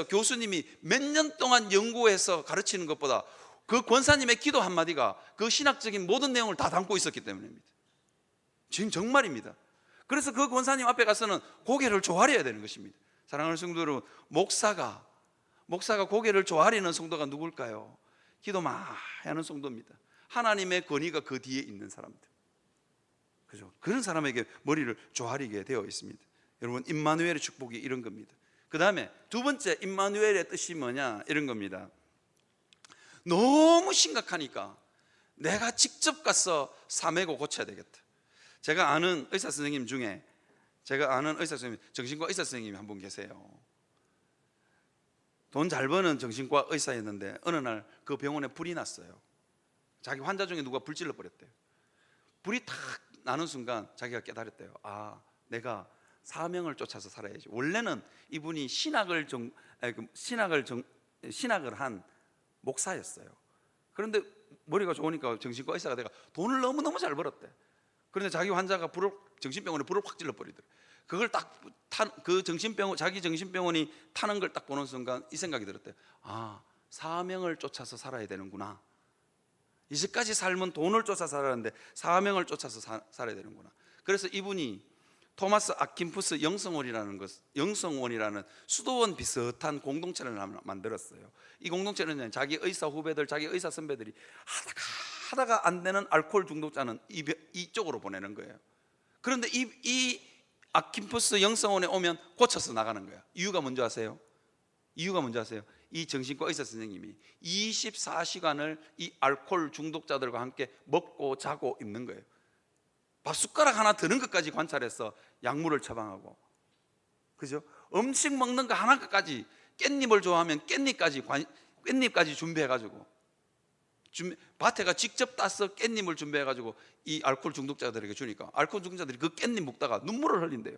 교수님이 몇 년 동안 연구해서 가르치는 것보다 그 권사님의 기도 한마디가 그 신학적인 모든 내용을 다 담고 있었기 때문입니다. 지금 정말입니다. 그래서 그 권사님 앞에 가서는 고개를 조아려야 되는 것입니다. 사랑하는 성도 여러분, 목사가 고개를 조아리는 성도가 누굴까요? 기도 많이 하는 성도입니다. 하나님의 권위가 그 뒤에 있는 사람들. 그죠? 그런 사람에게 머리를 조아리게 되어 있습니다. 여러분, 임마누엘의 축복이 이런 겁니다. 그 다음에 두 번째 임마누엘의 뜻이 뭐냐? 이런 겁니다. 너무 심각하니까 내가 직접 가서 사매고 고쳐야 되겠다. 제가 아는 의사 선생님 중에 정신과 의사 선생님이 한 분 계세요. 돈 잘 버는 정신과 의사였는데 어느 날 그 병원에 불이 났어요. 자기 환자 중에 누가 불질러 버렸대요. 불이 탁 나는 순간 자기가 깨달았대요. 내가 사명을 쫓아서 살아야지. 원래는 이분이 신학을 한 목사였어요. 그런데 머리가 좋으니까 정신과 의사가 내가 돈을 너무너무 잘 벌었대. 그런데 자기 환자가 정신병원에 불을 확 질러버리더래. 그걸 자기 정신병원이 타는 걸 딱 보는 순간 이 생각이 들었대요. 사명을 쫓아서 살아야 되는구나. 이제까지 삶은 돈을 쫓아서 살았는데 사명을 쫓아서 살아야 되는구나. 그래서 이분이 토마스 아킨푸스 영성원이라는 수도원 비슷한 공동체를 만들었어요. 이 공동체는 자기 의사 후배들, 자기 의사 선배들이 하다가 안 되는 알코올 중독자는 이쪽으로 보내는 거예요. 그런데 이 아킨푸스 영성원에 오면 고쳐서 나가는 거예요. 이유가 뭔지 아세요? 이 정신과 의사 선생님이 24시간을 이 알코올 중독자들과 함께 먹고 자고 있는 거예요. 밥 숟가락 하나 드는 것까지 관찰해서 약물을 처방하고, 그죠? 음식 먹는 거 하나까지, 깻잎을 좋아하면 깻잎까지 준비해가지고, 밭에가 직접 따서 깻잎을 준비해가지고 이 알코올 중독자들에게 주니까 알코올 중독자들이 그 깻잎 먹다가 눈물을 흘린대요.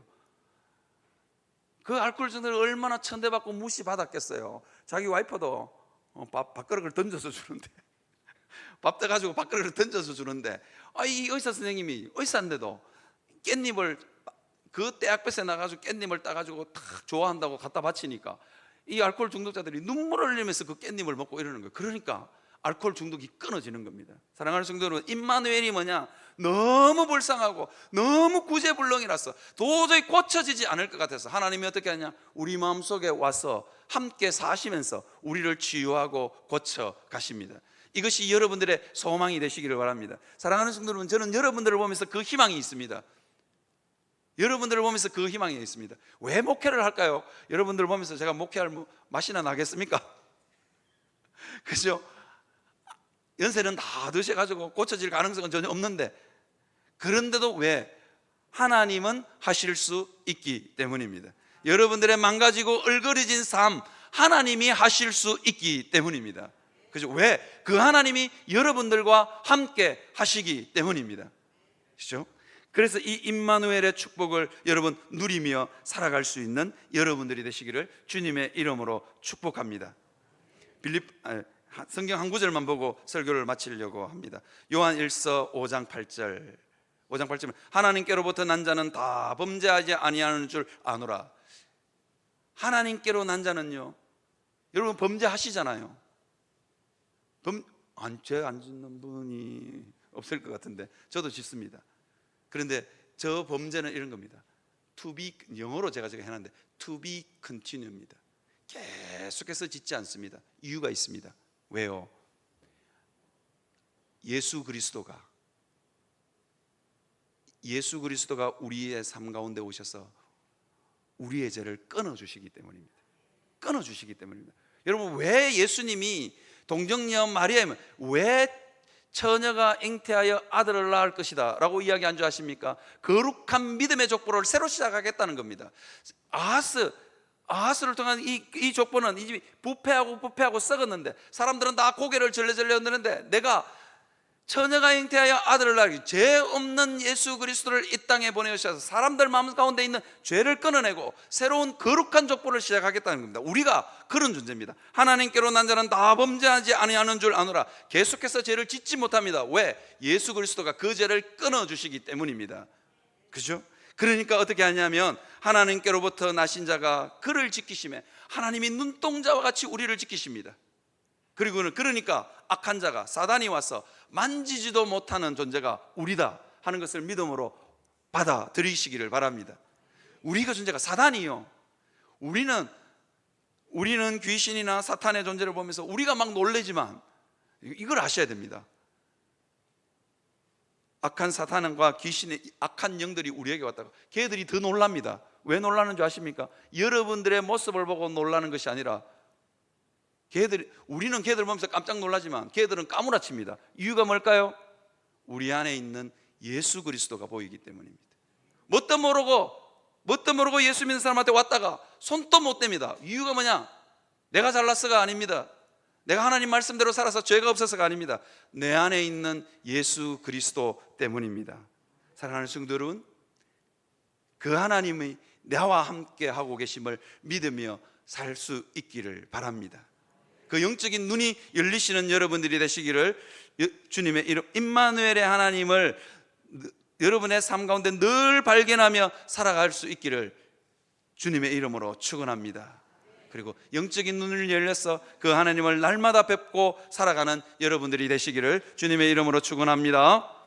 그 알코올 중독자들 얼마나 천대받고 무시받았겠어요. 자기 와이퍼도 밥그릇을 던져서 주는데, 밥 떠가지고 밥그릇을 던져서 주는데, 이 의사 선생님이 의사인데도 깻잎을 그 떼약볕에 나가지고 깻잎을 따가지고 탁 좋아한다고 갖다 바치니까 이 알코올 중독자들이 눈물을 흘리면서 그 깻잎을 먹고 이러는 거예요. 그러니까 알코올 중독이 끊어지는 겁니다. 사랑하는 성도 여러분, 임마누엘이 뭐냐? 너무 불쌍하고 너무 구제불능이라서 도저히 고쳐지지 않을 것 같아서 하나님이 어떻게 하냐? 우리 마음속에 와서 함께 사시면서 우리를 치유하고 고쳐 가십니다. 이것이 여러분들의 소망이 되시기를 바랍니다. 사랑하는 성도 여러분, 저는 여러분들을 보면서 그 희망이 있습니다. 여러분들을 보면서 그 희망이 있습니다. 왜 목회를 할까요? 여러분들을 보면서 제가 목회할 맛이나 나겠습니까? 그죠? 연세는 다 드셔가지고 고쳐질 가능성은 전혀 없는데, 그런데도 왜? 하나님은 하실 수 있기 때문입니다. 여러분들의 망가지고 얼그러진 삶, 하나님이 하실 수 있기 때문입니다. 그죠? 왜? 그 하나님이 여러분들과 함께 하시기 때문입니다. 그죠? 그래서 이 임마누엘의 축복을 여러분 누리며 살아갈 수 있는 여러분들이 되시기를 주님의 이름으로 축복합니다. 성경 한 구절만 보고 설교를 마치려고 합니다. 요한 1서 5장 8절. 5장 8절. 하나님께로부터 난 자는 다 범죄하지 아니하는 줄 아노라. 하나님께로 난 자는요, 여러분 범죄하시잖아요. 죄 안 짓는 분이 없을 것 같은데 저도 짓습니다. 그런데 저 범죄는 이런 겁니다. To be, 영어로 제가 해놨는데 to be continue입니다. 계속해서 짓지 않습니다. 이유가 있습니다. 왜요? 예수 그리스도가 우리의 삶 가운데 오셔서 우리의 죄를 끊어주시기 때문입니다. 끊어주시기 때문입니다. 여러분, 왜 예수님이 동정녀 마리아는 왜 처녀가 잉태하여 아들을 낳을 것이다 라고 이야기한 줄 아십니까? 거룩한 믿음의 족보를 새로 시작하겠다는 겁니다. 아하스를 통한 이 족보는 이 집이 부패하고 썩었는데 사람들은 다 고개를 절레절레 흔드는데, 내가 처녀가 잉태하여 아들을 낳기, 죄 없는 예수 그리스도를 이 땅에 보내주셔서 사람들 마음 가운데 있는 죄를 끊어내고 새로운 거룩한 족보를 시작하겠다는 겁니다. 우리가 그런 존재입니다. 하나님께로 난 자는 다 범죄하지 아니하는 줄 아노라. 계속해서 죄를 짓지 못합니다. 왜? 예수 그리스도가 그 죄를 끊어주시기 때문입니다. 그죠? 그러니까 어떻게 하냐면 하나님께로부터 나신 자가 그를 지키심에 하나님이 눈동자와 같이 우리를 지키십니다. 그러니까 악한 자가, 사단이 와서 만지지도 못하는 존재가 우리다 하는 것을 믿음으로 받아들이시기를 바랍니다. 우리가 존재가 사단이요, 우리는 귀신이나 사탄의 존재를 보면서 우리가 막 놀래지만 이걸 아셔야 됩니다. 악한 사탄과 귀신의 악한 영들이 우리에게 왔다가 걔들이 더 놀랍니다. 왜 놀라는 줄 아십니까? 여러분들의 모습을 보고 놀라는 것이 아니라 우리는 걔들 보면서 깜짝 놀라지만 걔들은 까무라칩니다. 이유가 뭘까요? 우리 안에 있는 예수 그리스도가 보이기 때문입니다. 뭣도 모르고 예수 믿는 사람한테 왔다가 손도 못 댑니다. 이유가 뭐냐? 내가 잘났어가 아닙니다. 내가 하나님 말씀대로 살아서 죄가 없어서가 아닙니다. 내 안에 있는 예수 그리스도 때문입니다. 사랑하는 성도 여러분, 그 하나님이 나와 함께 하고 계심을 믿으며 살 수 있기를 바랍니다. 그 영적인 눈이 열리시는 여러분들이 되시기를 주님의 이름 임마누엘의 하나님을 여러분의 삶 가운데 늘 발견하며 살아갈 수 있기를 주님의 이름으로 축원합니다. 그리고 영적인 눈을 열려서 그 하나님을 날마다 뵙고 살아가는 여러분들이 되시기를 주님의 이름으로 축원합니다.